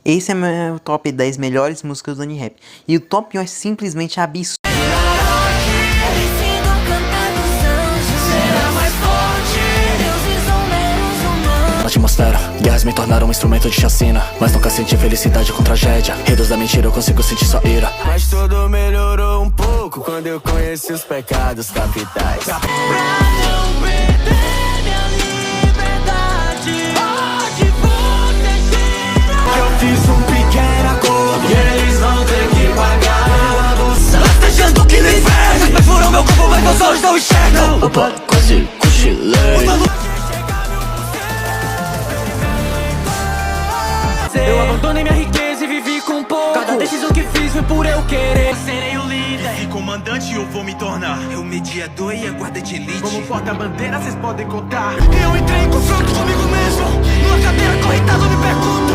Esse é meu top 10 melhores músicas do Unirap. E o top 1 é simplesmente absurdo. Na atmosfera, guerras me tornaram um instrumento de chacina, mas nunca senti felicidade com tragédia. Reduz da mentira, eu consigo sentir sua ira. Mas tudo melhorou um pouco quando eu conheci os pecados capitais. Pra não perder minha liberdade, onde você gira. Eu fiz um pequeno acordo e eles vão ter que pagar. Lastejando que no inferno, mas furou meu corpo, mas meus olhos não enxergam. Opa, quase cochilei. Eu abandonei minha riqueza e vivi com pouco. Cada decisão que fiz foi por eu querer. Serei o líder E comandante eu vou me tornar. Eu mediador e a guarda de elite. Como porta-bandeira vocês podem contar. Eu entrei em confronto comigo mesmo. Numa cadeira correntada eu me pergunto: